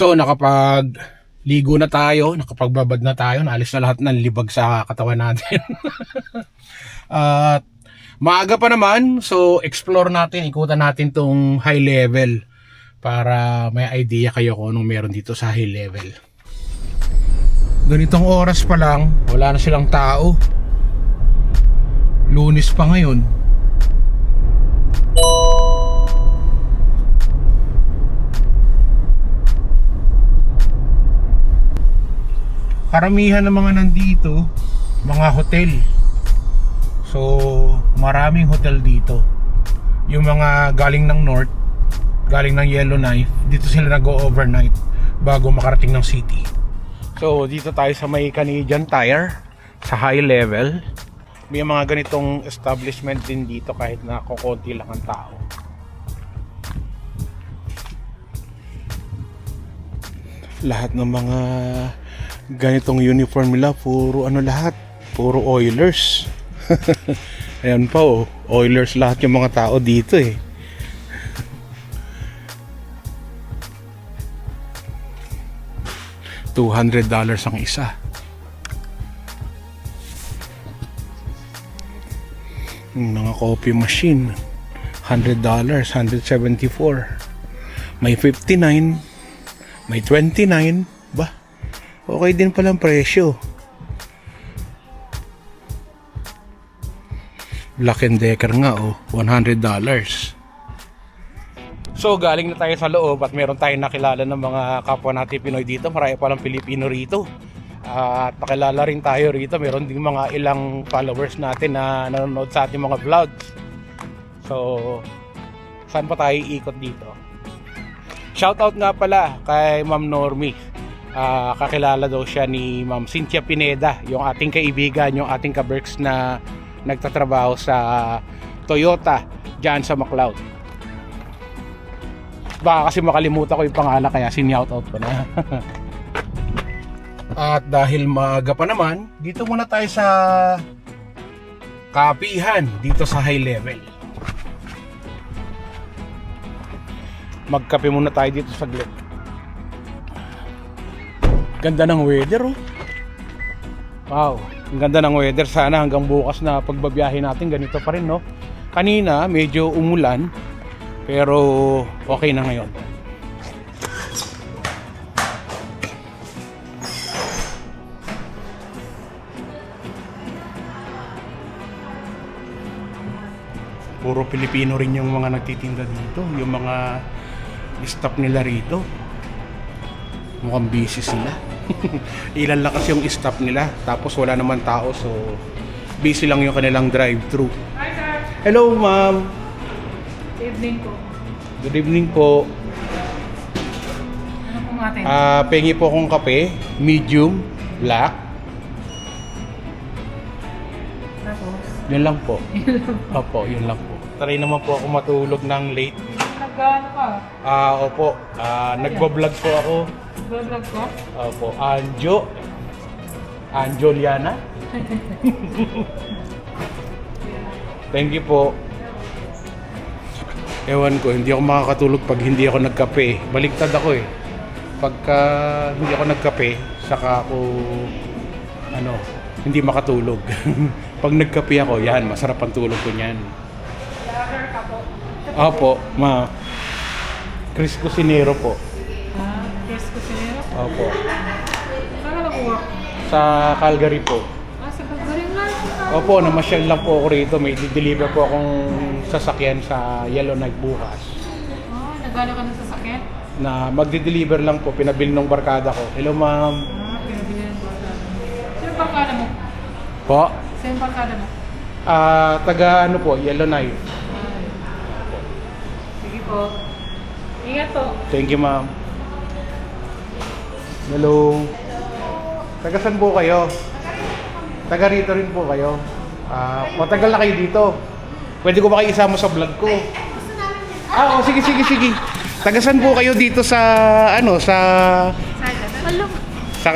So nakapag-ligo na tayo, nakapagbabad na tayo, naalis na lahat ng libag sa katawan natin. At maaga pa naman, so explore natin, ikutan natin tong high level para may idea kayo kung anong meron dito sa high level. Ganitong oras pa lang, wala na silang tao. Lunes pa ngayon. Karamihan ng mga nandito, mga hotel. So, maraming hotel dito. Yung mga galing ng North, galing ng Yellowknife, dito sila nag-overnight bago makarating ng city. So, dito tayo sa may Canadian Tire, sa high level. May mga ganitong establishment din dito kahit na kukunti lang ang tao. Lahat ng mga ganitong uniform nila, puro lahat, puro Oilers. Ayan pa Oilers lahat yung mga tao dito $200 ang isa. Mga coffee machine, $100, 174. May 59, may 29, ba? Okay din palang presyo. Black & Decker nga $100. So galing na tayo sa loob at meron tayong nakilala ng mga kapwa natin Pinoy dito. Marami palang Pilipino rito. At nakilala rin tayo rito. Meron din mga ilang followers natin na nanonood sa ating mga vlogs. So saan pa tayo iikot dito? Shoutout nga pala kay Ma'am Normie. Kakilala daw siya ni Ma'am Cynthia Pineda, yung ating kaibigan, yung ating ka-Berks na nagtatrabaho sa Toyota dyan sa McLeod. Baka kasi makalimutan ko yung pangalan kaya sinoutout ko na. At dahil maaga pa naman, dito muna tayo sa kapihan dito sa high level. Magkape muna tayo dito saglit. Ganda ng weather Wow, ang ganda ng weather. Sana hanggang bukas na pagbabiyahe natin ganito pa rin Kanina medyo umulan pero okay na ngayon. Puro Pilipino rin yung mga nagtitinda dito. Yung mga staff nila rito, mukhang busy sila. Ilan lang kasi yung staff nila, tapos wala naman tao, so busy lang yung kanilang drive-thru. Hi sir! Hello ma'am! Good evening po. Good evening po. Ano pong atin? Pengi po akong kape, medium, black. Tapos? Yun lang po. Opo, yun lang po. Try naman po ako matulog ng late. Nag-ano ka? Opo, nagbablog po ako. Vlog ko? Opo, Anjoliana. Thank you po. Ewan ko, hindi ako makakatulog pag hindi ako nagkape. Baligtad ako Pagka hindi ako nagkape, saka ako hindi makatulog. Pag nagkape ako, yan, masarap ang tulog ko niyan. Vlogger ka po? Opo, Chris Cusinero po. Chris Cusinero? Opo. Saan ka nag-work? Sa Calgary po. Sa Calgary nga. Opo, namasyal lang po ako rito. May deliver po akong sasakyan sa Yellowknife bukas. Nagano ka ng sasakyan? Na magde-deliver lang po, pinabili ng barkada ko. Hello ma'am. Pinabili ng barkada. Sino barkada mo? Po? Sino barkada mo? Taga po, Yellowknife. Sige po. Ingat po. Thank you ma'am. Hello. Taga saan po kayo? Taga rito rin po kayo. Matagal na kayo dito. Pwede ko ba kayo isama sa vlog ko? Sige. Taga saan po kayo dito sa sa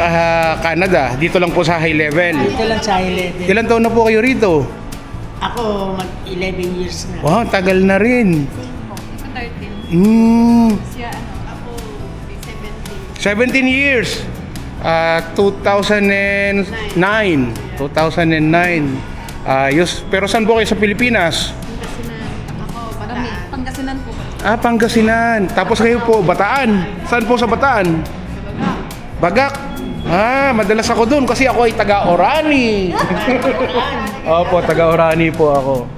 Canada? Dito lang po sa high level. Dito lang sa high level. Ilan taon na po kayo rito? Ako, mag 11 years na. Wow, tagal na rin. Sa 13. Mm. Siya ako, 17 years. 2009. 2009. Pero saan po kayo sa Pilipinas? Pangasinan po. Pangasinan. Tapos kayo po, Bataan. Saan po sa Bataan? Bagak. Madalas ako doon kasi ako ay taga-Orani. Opo, taga-Orani po ako.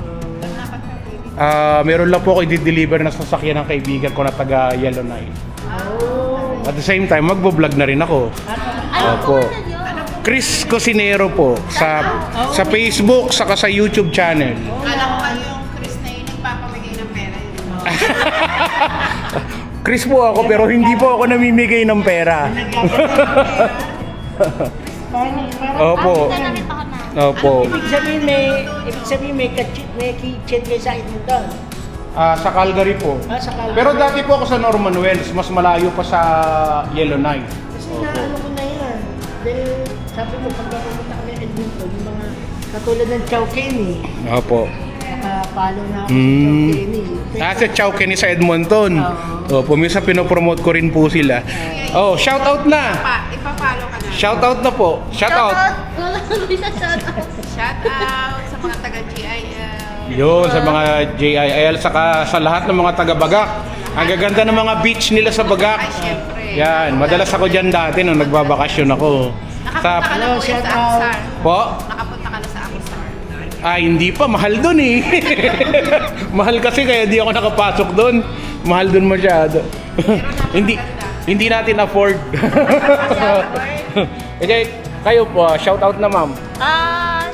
Meron lang po ako i-deliver na sasakyan ng kaibigan ko na taga Yellowknife. At the same time, magbo-vlog na rin ako. Opo. Chris Cosinero po sa Facebook saka sa YouTube channel. Kala ko kayo yung Chris na yun nagpapamigay ng pera yun. Chris po ako pero hindi po ako namimigay ng pera. Opo. Opo. Ibig sabihin may kitchen kayo sa Edmonton. Sa Calgary po. Sa Calgary. Pero dati po ako sa Norman Wells, mas malayo pa sa Yellowknife. Kasi naano ko na yan. Dahil sabi ko, pagka pumunta kami sa Edmonton, yung mga katulad ng Chow Kenny, Opo. nakapalo na ako sa Chow Kenny. Sa Chow Kenny sa Edmonton. Opo, minsan pinopromote ko rin po sila. Oh, shout out na. Ipapalo ka na. Shout out na po. Shout out. Shout out sa mga taga-GIL. Yun, sa mga JIL, saka sa lahat ng mga taga-Bagak. Ang gaganda ng mga beach nila sa Bagak. Ay, syempre. Yan, madalas ako dyan dati nung nagbabakasyon ako. Nakapunta ka na po shout sa out. Aksar. Po? Nakapunta ka na sa Aksar. Hindi pa, mahal dun eh. Mahal kasi kaya di ako nakapasok dun. Mahal dun masyado. hindi natin afford. Okay, kayo po, shout out na ma'am.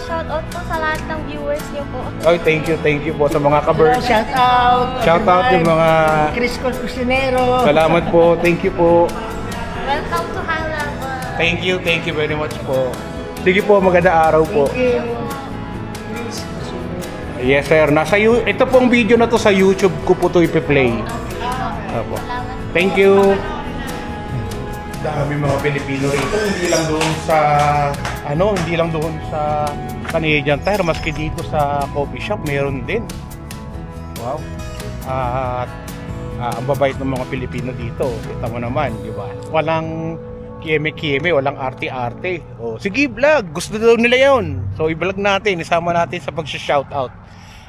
Shout out po sa lahat ng viewers niyo po. Ay, thank you po sa mga kabird. Shout out. Shout out yung mga Chris Cosinero. salamat po, thank you po. Welcome to Highland. Thank you very much po. Sige po, maganda araw po. Thank you. Chris Cosinero. Yes sir, ito pong video na to sa YouTube ko po to ipi-play. Opo. Thank you. Dami mga Pilipino rito, hindi lang doon sa Canadian Tire, maski dito sa coffee shop meron din. Wow. At ang babait ng mga Pilipino dito, kita mo naman, di ba? Walang kieme-kieme, walang arte-arte. Sige vlog, gusto daw nila yon. So i-vlog natin, isama natin sa pag-shoutout.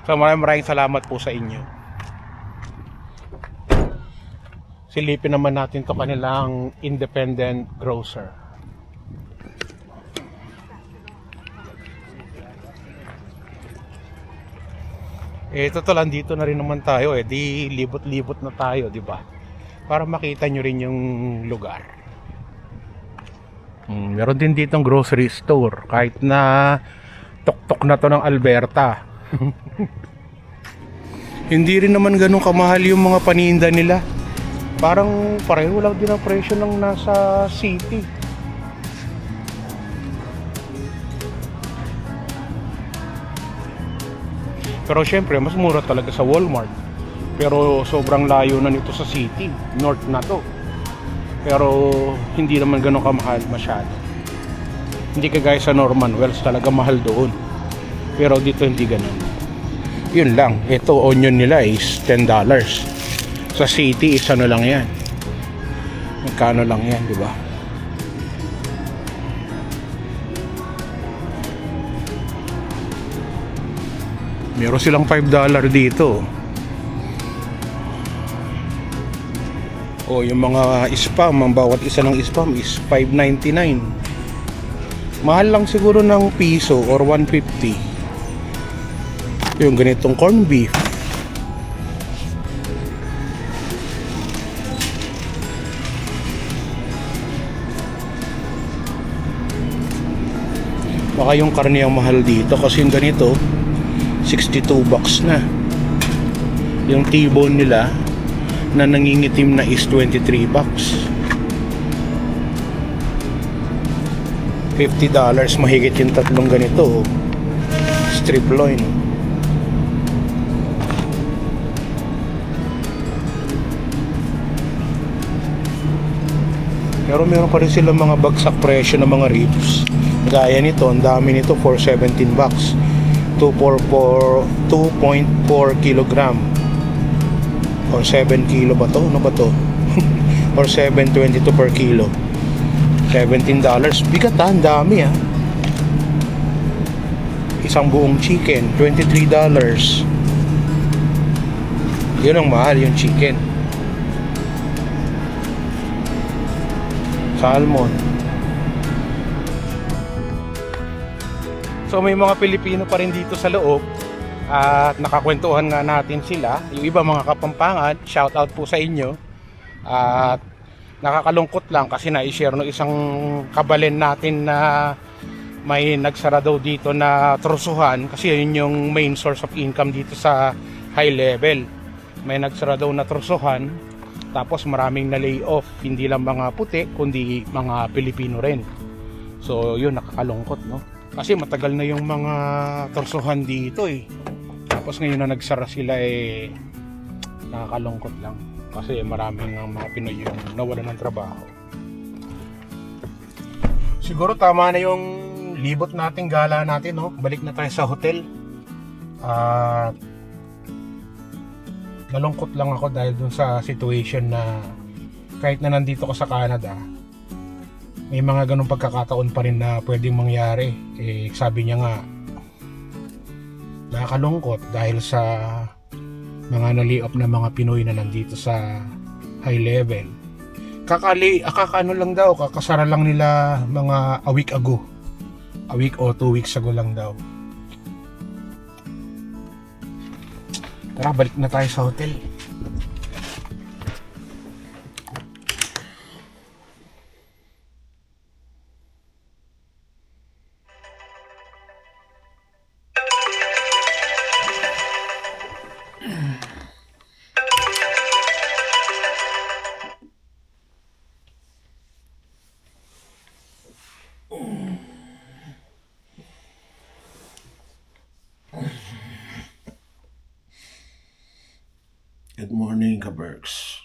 So maraming salamat po sa inyo. Silipin naman natin to kanilang independent grocer. Totoo dito na rin naman tayo di libot-libot na tayo, di ba? Para makita nyo rin yung lugar. Meron din ditong grocery store kahit na tok-tok na to ng Alberta. Hindi rin naman ganun kamahal yung mga paninda nila. Parang pareho lang din ang presyo ng nasa city. Pero syempre, mas mura talaga sa Walmart. Pero sobrang layo na nito sa city. North na to. Pero hindi naman ganun kamahal masyado. Hindi kagaya sa Norman Wells, talaga mahal doon. Pero dito hindi ganun. Yun lang. Ito, onion nila is $10. Sa city is ano lang yan, magkano lang yan, di ba? Meron silang $5 dito. Yung mga spam, ang bawat isa ng spam is $5.99. Mahal lang siguro ng piso or 150. Yung ganitong corned beef, baka yung karne ang mahal dito kasi yung ganito $62 na. Yung T-bone nila na nangingitim na is $23. $50 mahigit yung tatlong ganito strip loin. Pero meron pa rin silang mga bagsak presyo ng mga ribs. Gaya nito, ang dami nito for $17. 2.4 kilogram or 7 kilo ba to? Ano ba to? or $7.22 per kilo. $17. Bigat ha, ang dami ha. Isang buong chicken, $23. Yun ang mahal, yung chicken. Salmon. So may mga Pilipino pa rin dito sa loob at nakakwentuhan nga natin sila. Yung iba mga Kapampangan, shout out po sa inyo. At nakakalungkot lang kasi na-share no isang kabalen natin na may nagsara daw dito na trusuhan kasi yun yung main source of income dito sa high level. May nagsara daw na trusuhan tapos maraming na lay off, hindi lang mga puti kundi mga Pilipino rin. So yun, nakakalungkot no kasi matagal na yung mga trusuhan dito eh, tapos ngayon na nagsara sila eh, nakakalungkot lang kasi maraming mga Pinoy yung nawalan ng trabaho. Siguro tama na yung libot nating gala natin no, balik na tayo sa hotel. At nalungkot lang ako dahil dun sa situation na kahit na nandito ko sa Canada, may mga ganong pagkakataon pa rin na pwedeng mangyari. Eh, sabi niya nga, nakakalungkot dahil sa mga na-lay-off na mga Pinoy na nandito sa high level. Kakano lang daw, kakasara lang nila mga a week ago. A week o 2 weeks ago lang daw. Tara, balik na tayo sa hotel. Good morning, Kabergs.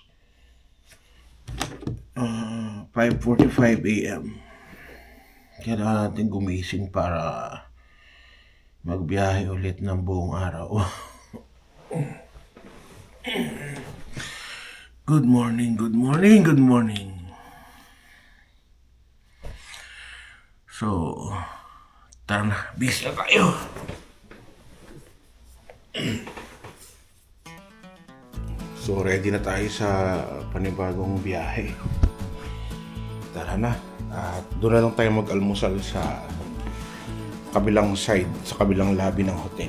5:45 a.m. Kailangan natin gumising para magbiyahe ulit ng buong araw. Good morning, good morning, good morning. So, tara na, bis na tayo. So ready na tayo sa panibagong biyahe. Tara na. At doon na lang tayo mag-almusal sa kabilang side, sa kabilang lobby ng hotel.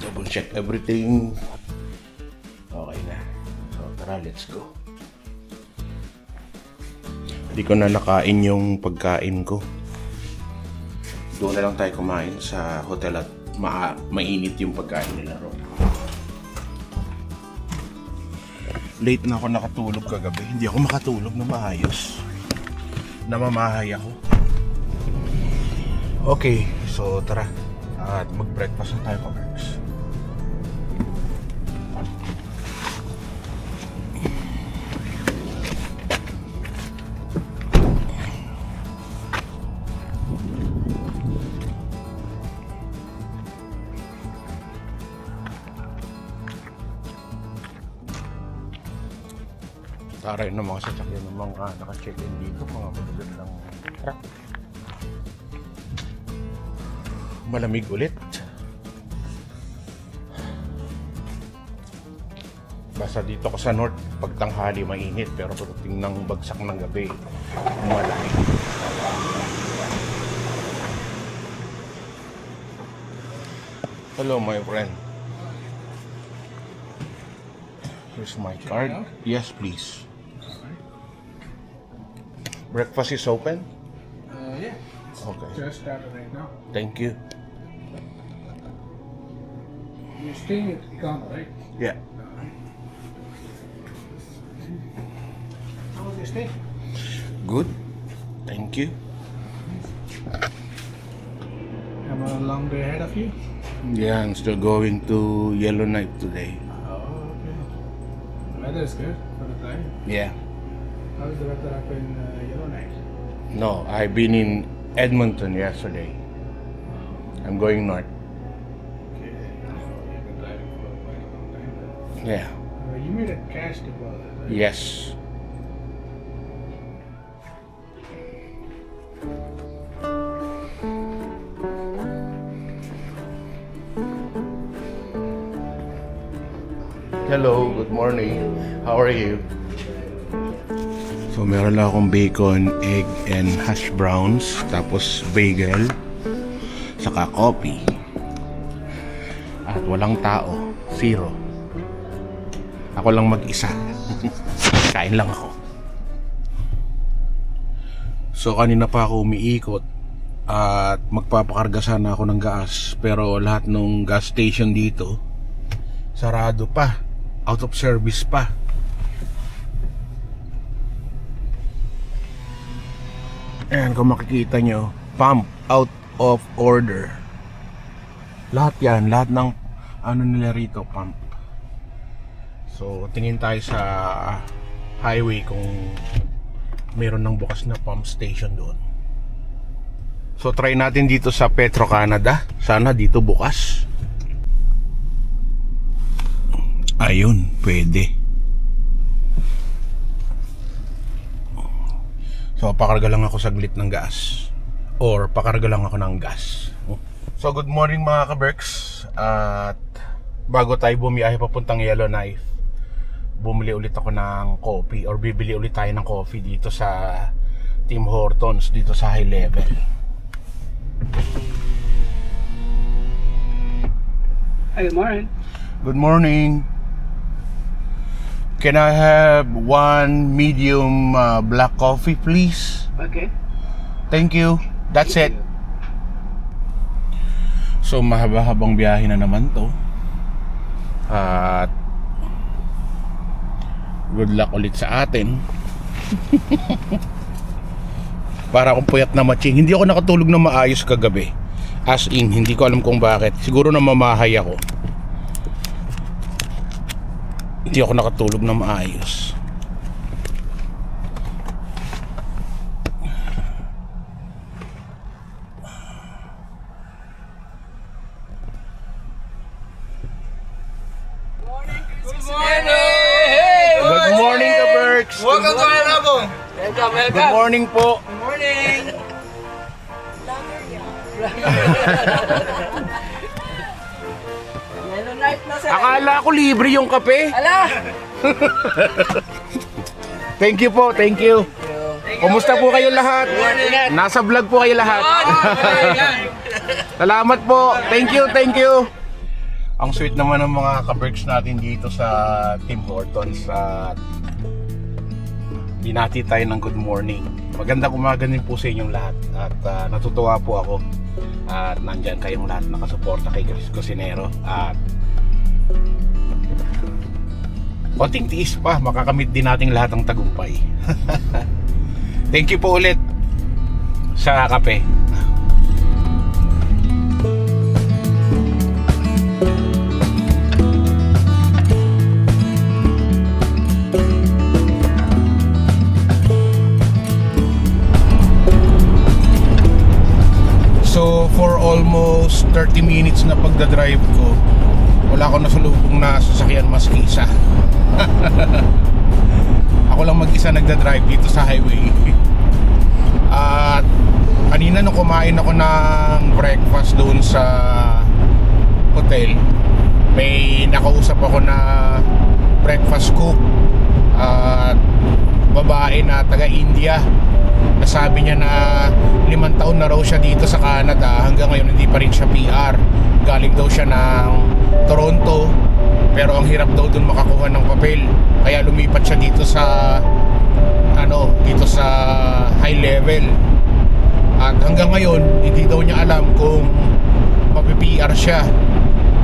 Double check everything. Okay na. So tara, let's go. Hindi ko na nakain yung pagkain ko. Doon na lang tayo kumain sa hotel at mainit yung pagkain nila ron. Late na ako nakatulog kagabi. Hindi ako makatulog na maayos. Namamahay ako. Okay, so tara. At mag-breakfast na tayo, Kabergs. Taray ng mga sasakyan ng mga naka-check-in dito, mga malugan ng truck. Malamig ulit. Basta dito ko sa north, pagtanghali mainit, pero pagdating ng bagsak ng gabi, malamig. Hello my friend. Here's my card. Yes, please. Breakfast is open? Yeah. Okay. Just started right now. Thank you. You're staying at Ikama, right? Yeah. How was your stay? Good. Thank you. Have a long day ahead of you? Yeah, I'm still going to Yellowknife today. Oh, okay. The weather is good for the time. Yeah. How is the weather up in Yellowknife? No, I've been in Edmonton yesterday. I'm going north. Okay. You've been driving for quite a long time then. Yeah. You made a cash deposit, right? Yes. Hello, good morning. How are you? So meron lang akong bacon, egg, and hash browns. Tapos bagel. Saka coffee. At walang tao. Zero. Ako lang mag-isa. Kain lang ako. So kanina pa ako umiikot at magpapakarga sana ako ng gas, pero lahat ng gas station dito sarado pa, out of service pa. Ayan, kung makikita nyo, pump out of order. Lahat yan, lahat ng ano nila rito, pump. So tingin tayo sa highway kung meron ng bukas na pump station doon. So try natin dito sa Petro Canada. Sana dito bukas. Ayun, pwede. So pakarga lang ako saglit ng gas. Or pakarga lang ako ng gas. So good morning mga ka-Berks. At bago tayo bumiyahe papuntang Yellowknife, bumili ulit ako ng coffee, or bibili ulit tayo ng coffee dito sa Tim Hortons dito sa High Level. Hi, good morning. Good morning. Can I have one medium black coffee please? Okay. Thank you. That's it. So mahaba-habang biyahe na naman to. At good luck ulit sa atin. Para akong puyat na matching. Hindi ako nakatulog na maayos kagabi. As in, hindi ko alam kung bakit. Siguro na mamahay ako. Hindi ako nakatulog na maayos. Good morning, ka-Berks. Welcome to Manabo. Welcome, welcome. Good morning po. Good morning. Yellowknife na sir. Akala ko libre yung kape. Ala! Thank you po, thank you. Kumusta po kayo lahat? Nasa vlog po kayo lahat. Salamat po. Thank you, thank you. Ang sweet naman ng mga ka-Berks natin dito sa Tim Hortons. At binati tayo ng good morning. Magandang umaga din po sa inyong lahat. At natutuwa po ako. At nandyan kayong lahat nakasuporta kay Chris Cusinero. At konting tiis pa, makakamit din natin lahat ng tagumpay. Thank you po ulit sa kape. So for almost 30 minutes na pagdadrive ko, wala akong nasalubong na sasakyan maski isa. Ako lang mag-isa nagdadrive dito sa highway. At kanina nung kumain ako ng breakfast doon sa hotel, may nakausap ako na breakfast cook at babae na taga India. Nasabi niya na 5 taon na raw siya dito sa Canada, hanggang ngayon hindi pa rin siya PR. Galing daw siya ng Toronto, pero ang hirap daw dun makakuha ng papel, kaya lumipat siya dito sa dito sa High Level. At hanggang ngayon hindi daw niya alam kung mapi-PR siya,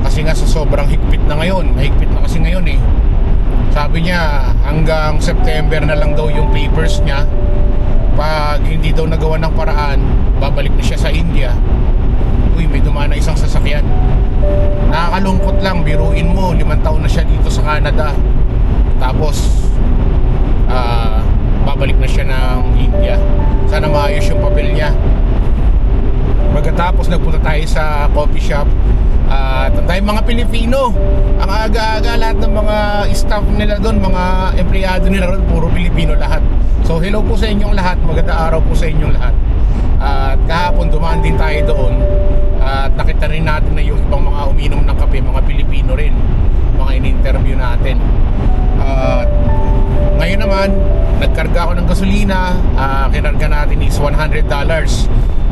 kasi nga sa sobrang higpit na ngayon. Mahigpit na kasi ngayon eh. Sabi niya hanggang September na lang daw yung papers niya. Pag hindi daw nagawa ng paraan, babalik na siya sa India. Uy, may dumaan na isang sasakyan. Nakakalungkot lang, biruin mo, 5 taon na siya dito sa Canada. Tapos babalik na siya ng India. Sana maayos yung papel niya. Pagkatapos nagpunta tayo sa coffee shop. At tayo mga Pilipino. Ang aga-aga lahat ng mga staff nila doon, mga empleyado nila doon, puro Pilipino lahat. So hello po sa inyong lahat, magandang araw po sa inyong lahat. At kahapon dumaan din tayo doon. At nakita rin natin na yung ibang mga uminom ng kape, mga Pilipino rin, mga in-interview natin. At ngayon naman, nagkarga ako ng gasolina. Kinarga natin is $100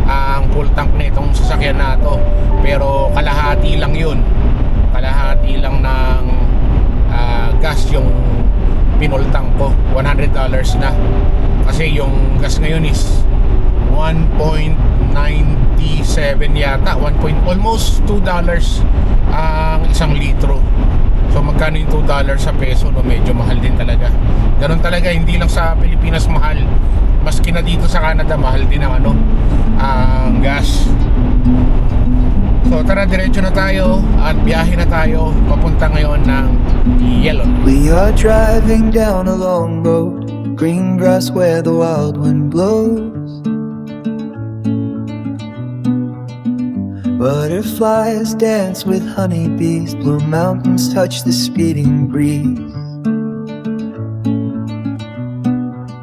ang full tank na itong sasakyan na to. Pero kalahati lang yun. Kalahati lang ng gas yung pinultang ko. $100 na. Kasi yung gas ngayon is 1.97 yata. Almost $2 ang isang litro. So magkano yung $2 sa peso, no? Medyo mahal din talaga. Ganun talaga, hindi lang sa Pilipinas mahal. Maski na dito sa Canada, mahal din ang ang gas. So tara, diretso na tayo at biyahe na tayo papunta ngayon ng Yellow. We are driving down a long road, green grass where the wild wind blows. Butterflies dance with honeybees, blue mountains touch the speeding breeze.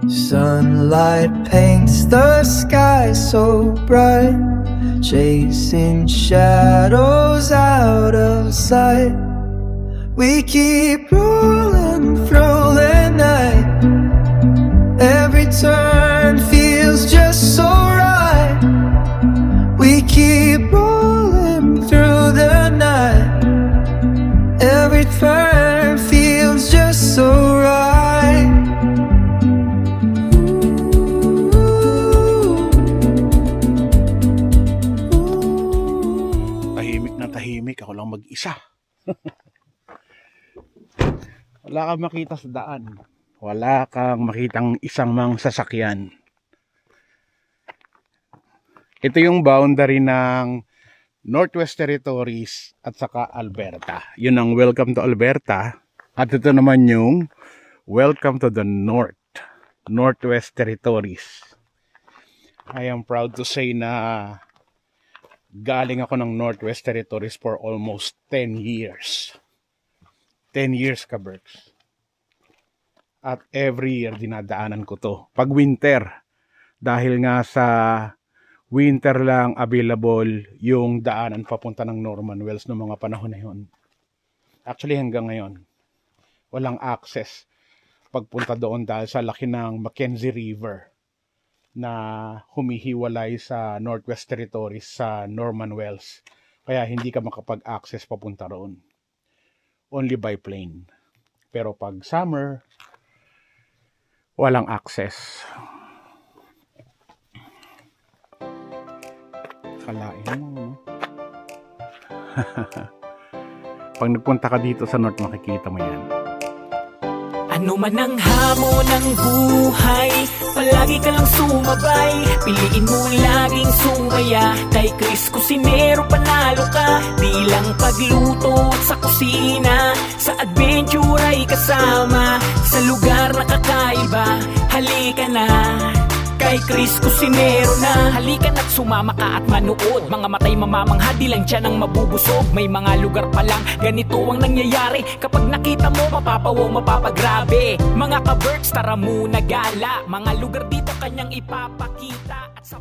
Sunlight paints the sky so bright, chasing shadows out of sight. We keep rolling through the night. Every turn feels just so right. We keep rolling through the night. Every turn feels just so right. Tahimik, ako lang mag-isa. Wala kang makita sa daan. Wala kang makitang isang mang sasakyan. Ito yung boundary ng Northwest Territories at saka Alberta. Yun ang welcome to Alberta. At ito naman yung welcome to the Northwest Territories. I am proud to say na galing ako ng Northwest Territories for almost 10 years. 10 years ka, Berks. At every year dinadaanan ko to. Pag winter, dahil nga sa winter lang available yung daanan papunta ng Norman Wells noong mga panahon na yun. Actually hanggang ngayon, walang access pagpunta doon dahil sa laki ng Mackenzie River na humihiwalay sa Northwest Territories sa Norman Wells. Kaya hindi ka makapag-access papunta roon. Only by plane. Pero pag summer, walang access. Kalain mo, no? Pag nagpunta ka dito sa North, makikita mo yan. Ano man ang hamon ng buhay, palagi ka lang sumabay. Piliin mo laging sumaya. Kay Chris Cusinero panalo ka. Di lang pagluto at sa kusina, sa adventure ay kasama. Sa lugar na kakaiba, halika na. Kay Chris Cusinero na. Halika na't sumama ka at manood. Mga matay mamamangha, di lang tiyan ang mabubusog. May mga lugar pa lang, ganito ang nangyayari. Kapag nakita mo, mapapawaw, mapapagrabe. Mga ka-Berks, tara muna gala. Mga lugar dito kanyang ipapakita. At sa